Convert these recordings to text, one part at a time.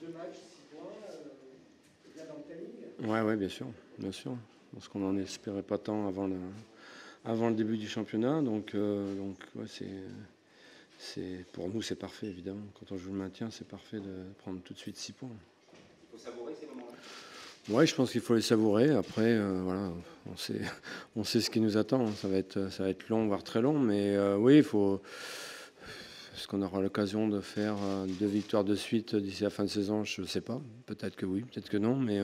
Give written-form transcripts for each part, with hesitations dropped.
2 matchs, 6 points, bien dans le timing. Ouais, ouais, bien sûr, bien sûr. Parce qu'on n'en espérait pas tant avant le début du championnat. Donc ouais, pour nous, c'est parfait, évidemment. Quand on joue le maintien, c'est parfait de prendre tout de suite 6 points. Il faut savourer ces moments-là. Ouais, je pense qu'il faut les savourer. Après, voilà, on sait ce qui nous attend. Ça va être long, voire très long. Mais oui, il faut. Est-ce qu'on aura l'occasion de faire 2 victoires de suite d'ici la fin de saison? Je ne sais pas. Peut-être que oui, peut-être que non. Mais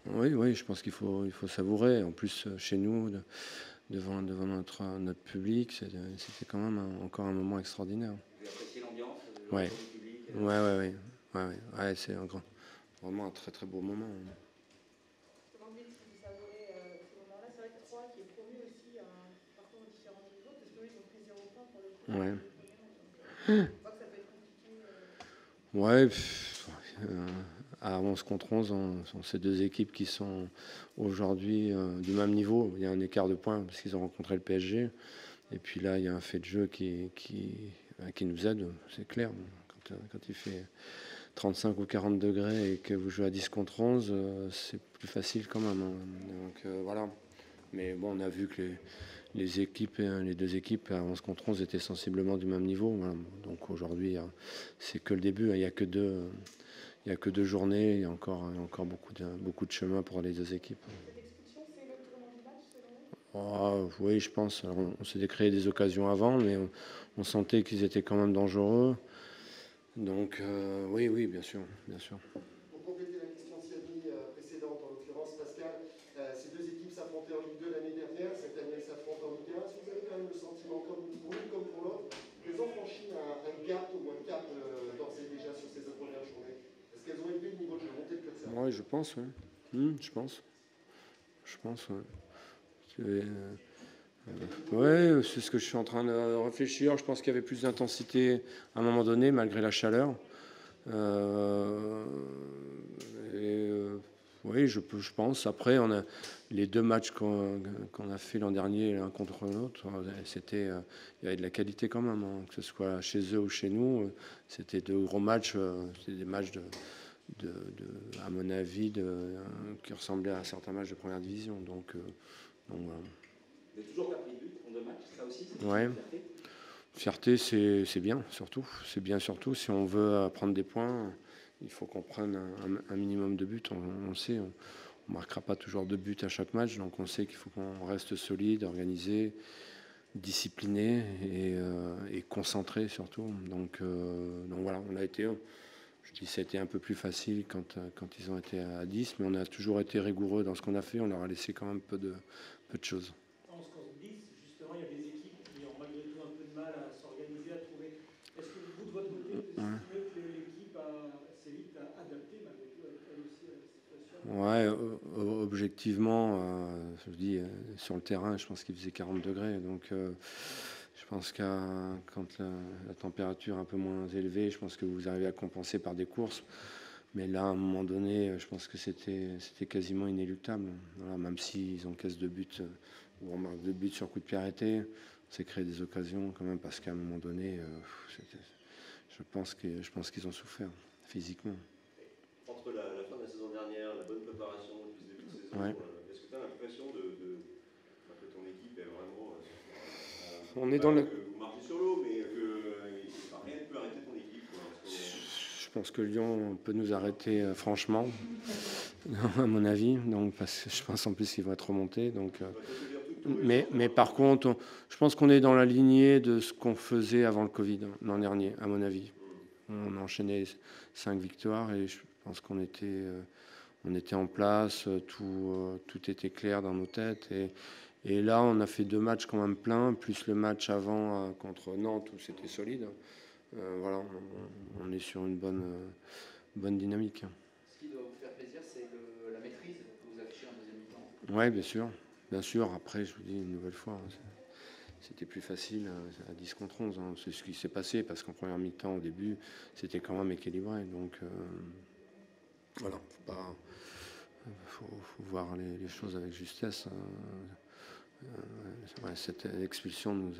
oui, je pense qu'il faut savourer. En plus, chez nous, devant notre public, c'était quand même encore un moment extraordinaire. Vous appréciez l'ambiance, Ouais. du public Ouais, c'est vraiment un très très beau moment. Comment vous dites que vous savourez ce moment-là? C'est vrai que Troyes qui est promu aussi à un parcours différent des autres, parce que ils ont pris 0 points pour le coup. Ouais. On voit que ça peut être compliqué. Ouais, à 11 contre 11, sont ces deux équipes qui sont aujourd'hui du même niveau. Il y a un écart de points parce qu'ils ont rencontré le PSG. Et puis là, il y a un fait de jeu qui nous aide, c'est clair. Quand il fait 35 ou 40 degrés et que vous jouez à 10 contre 11, c'est plus facile quand même. Donc voilà. Mais bon, on a vu que les deux équipes à 11 contre 11 étaient sensiblement du même niveau. Voilà. Donc aujourd'hui, c'est que le début. Il n'y a que deux journées. Il y a encore beaucoup de chemin pour les deux équipes. Cette expulsion, c'est le tournant du match selon vous? Oui, je pense. Alors, on s'est créé des occasions avant, mais on sentait qu'ils étaient quand même dangereux. Donc oui, bien sûr. Pour compléter la question précédente, en l'occurrence, Pascal, ces deux équipes s'affrontaient en Ligue 2 l'année dernière, cette année elles s'affrontent en Ligue 1. Est-ce que vous avez quand même le sentiment, comme pour l'une comme pour l'autre, qu'elles ont franchi un gap ou un cap d'ores et déjà sur ces 2 premières journées? Est-ce qu'elles ont élevé le niveau de jeu, monté le curseur? Oui, je pense, oui. Je pense, oui. Ouais, c'est ce que je suis en train de réfléchir. Je pense qu'il y avait plus d'intensité à un moment donné, malgré la chaleur. Oui, je pense. Après, on a les 2 matchs qu'on a fait l'an dernier, l'un contre l'autre. Il y avait de la qualité quand même, hein, que ce soit chez eux ou chez nous. C'était de gros matchs. C'était des matchs à mon avis, qui ressemblaient à certains matchs de première division. Donc voilà. Vous n'avez toujours pas pris de but en 2 matchs, ça aussi, c'est Ouais. une Fierté, c'est bien, surtout. C'est bien, surtout. Si on veut prendre des points, il faut qu'on prenne un minimum de buts. On sait, on ne marquera pas toujours 2 buts à chaque match. Donc on sait qu'il faut qu'on reste solide, organisé, discipliné et concentré surtout. Donc voilà, on a été... Je dis que ça a été un peu plus facile quand ils ont été à 10, mais on a toujours été rigoureux dans ce qu'on a fait. On leur a laissé quand même peu de choses. En ce qu'on se dit, justement, il y a des équipes qui ont malgré tout un peu de mal à s'organiser, à trouver. Est-ce que vous, de votre côté, vous estimez que l'équipe s'est vite adaptée malgré tout elle aussi à la situation? Ouais, objectivement, je dis, sur le terrain, je pense qu'il faisait 40 degrés. Donc je pense que quand la température est un peu moins élevée, je pense que vous arrivez à compenser par des courses. Mais là, à un moment donné, je pense que c'était quasiment inéluctable. Voilà, même s'ils encaissent 2 buts, ou on marque 2 buts sur coup de pied arrêté, on s'est créé des occasions quand même, parce qu'à un moment donné, je pense qu'ils ont souffert physiquement. Entre la fin de la saison dernière, la bonne préparation depuis ce début de saison, Ouais. est-ce que tu as l'impression que ton équipe est vraiment... On est dans le... Vous marchez sur l'eau, mais que rien ne peut arrêter ton équipe, quoi. Je pense que Lyon peut nous arrêter franchement, à mon avis. Donc, parce que je pense en plus qu'ils vont être remontés. Donc, mais par contre, je pense qu'on est dans la lignée de ce qu'on faisait avant le Covid l'an dernier, à mon avis. On a enchaîné 5 victoires et je pense qu'on était en place, tout était clair dans nos têtes. Et là, on a fait 2 matchs quand même pleins, plus le match avant contre Nantes où c'était solide. Voilà, on est sur une bonne dynamique. Ce qui doit vous faire plaisir, c'est la maîtrise que vous affichez en deuxième mi-temps. Oui, bien sûr. Après, je vous dis une nouvelle fois, c'était plus facile à 10 contre 11. C'est ce qui s'est passé, parce qu'en première mi-temps, au début, c'était quand même équilibré. Donc, voilà, faut voir les choses avec justesse. Cette expulsion nous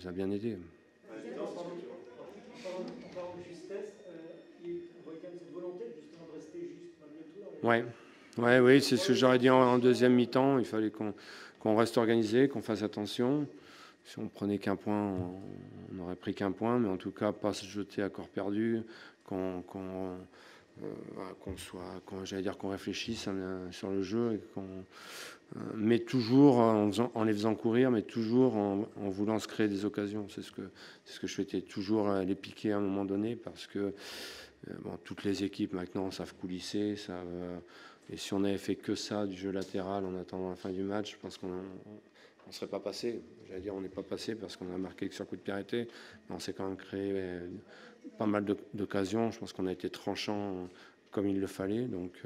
a bien aidés. En parlant de justesse, on voit quand même cette volonté justement Ouais. Oui, c'est ce que j'aurais dit en deuxième mi-temps. Il fallait qu'on reste organisé, qu'on fasse attention. Si on prenait qu'un point, on n'aurait pris qu'un point, mais en tout cas, pas se jeter à corps perdu, j'allais dire qu'on réfléchisse sur le jeu et mais toujours en les faisant courir, mais toujours en voulant se créer des occasions. C'est ce que je souhaitais, toujours les piquer à un moment donné, parce que toutes les équipes maintenant savent coulisser, et si on avait fait que ça, du jeu latéral en attendant la fin du match, je pense qu'on ne serait pas passé. J'allais dire, on n'est pas passé parce qu'on a marqué que sur coup de pied arrêté, mais on s'est quand même créé pas mal d'occasions. Je pense qu'on a été tranchant comme il le fallait, donc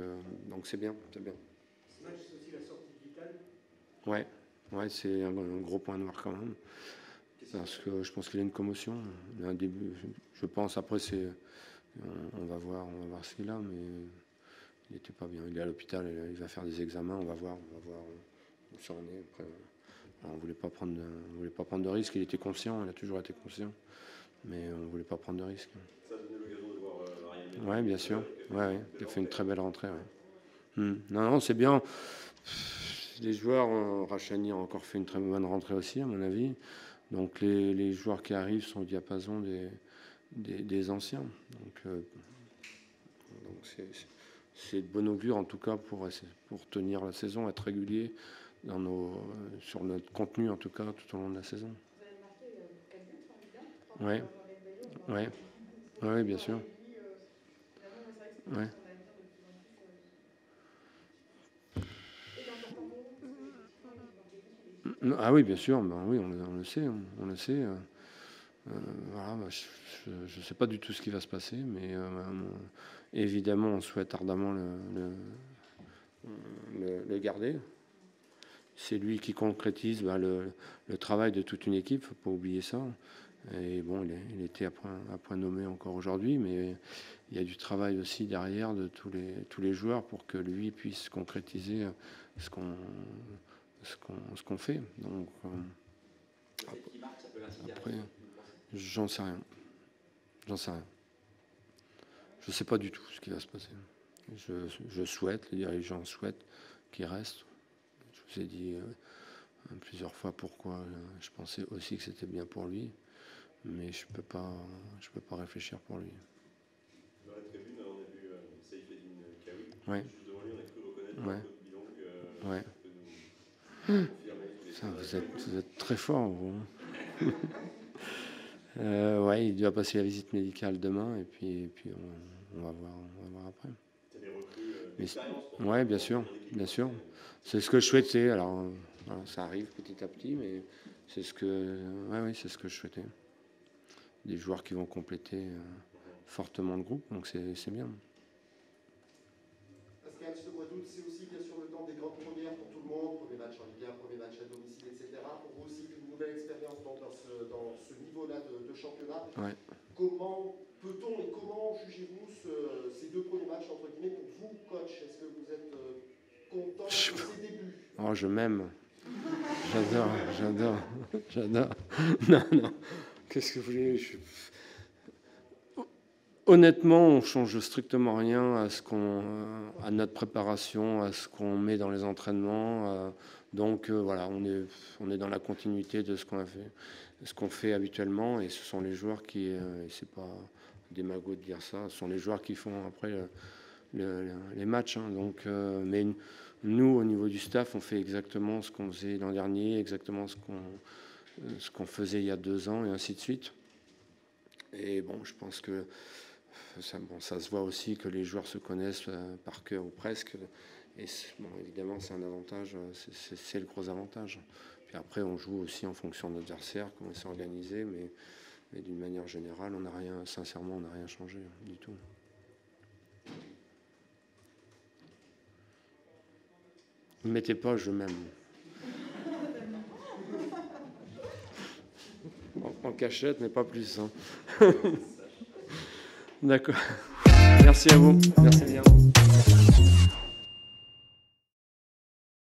c'est bien, c'est bien. Ce match, c'est aussi la sortie de Vital. Ouais, c'est un gros point noir quand même, parce que je pense qu'il y a une commotion. Il y a un début, je pense. Après, on va voir ce qu'il a, mais il n'était pas bien. Il est à l'hôpital, il va faire des examens, on va voir où ça en est. Après, on ne voulait pas prendre de risques. Il était conscient, il a toujours été conscient, mais on ne voulait pas prendre de risques. Ça a donné l'occasion de voir Ariel. Oui, bien sûr. Ouais. Il a fait une très belle rentrée. Ouais. Non, c'est bien. Les joueurs, Rachani a encore fait une très bonne rentrée aussi, à mon avis. Donc les joueurs qui arrivent sont au diapason des anciens. Donc c'est de bon augure, en tout cas, pour tenir la saison, être régulier sur notre contenu, en tout cas, tout au long de la saison. Vous avez marqué 4 buts en Ligue 1. Oui, bien sûr. Ouais. Ah oui, bien sûr. Oui, on le sait. Voilà, je ne sais pas du tout ce qui va se passer, mais évidemment, on souhaite ardemment le garder. C'est lui qui concrétise le travail de toute une équipe, il ne faut pas oublier ça. Et bon, il était à point nommé encore aujourd'hui, mais il y a du travail aussi derrière de tous les joueurs pour que lui puisse concrétiser ce qu'on fait. Donc, après, j'en sais rien. Je ne sais pas du tout ce qui va se passer. Je souhaite, les dirigeants souhaitent qu'il reste. Je vous ai dit plusieurs fois pourquoi je pensais aussi que c'était bien pour lui, mais je peux pas réfléchir pour lui. Dans la tribune, on a vu Saïfedine Kaoui. Ouais. Juste devant lui, on a cru reconnaître Ouais. Bilong. Ouais. Ça, vous êtes très fort, vous. Ouais, il doit passer la visite médicale demain, et puis on va voir après. C'est des recrues d'expérience. Ouais, bien sûr. C'est ce que je souhaitais. Alors, voilà, ça arrive petit à petit, mais c'est ce que je souhaitais. Des joueurs qui vont compléter fortement le groupe, donc c'est bien. Pascal, ce mois d'août, c'est aussi bien sûr le temps des grandes premières pour tout le monde, premier match en Ligue 1, premier match à domicile, etc. Pour vous aussi, une nouvelle expérience dans ce niveau-là de championnat. Ouais. Comment peut-on et comment jugez-vous ces deux premiers matchs, entre guillemets, pour vous, coach? Est-ce que vous êtes content de ces débuts? Oh, je m'aime. J'adore. Non. Qu'est-ce que vous voulez? Honnêtement, on change strictement rien à notre préparation, à ce qu'on met dans les entraînements. Donc voilà, on est dans la continuité de ce qu'on fait habituellement, et ce sont les joueurs qui, c'est pas démago de dire ça, ce sont les joueurs qui font après les matchs. Hein. Donc, mais nous, au niveau du staff, on fait exactement ce qu'on faisait l'an dernier, exactement ce qu'on faisait il y a 2 ans, et ainsi de suite. Et bon, je pense que ça se voit aussi que les joueurs se connaissent par cœur ou presque. Et évidemment, c'est un avantage, c'est le gros avantage. Puis après, on joue aussi en fonction de l'adversaire, comment il s'est organisé, mais d'une manière générale, on n'a rien changé du tout. Ne mettez pas, je m'aime. En cachette, mais pas plus. Hein. D'accord. Merci à vous. Merci bien.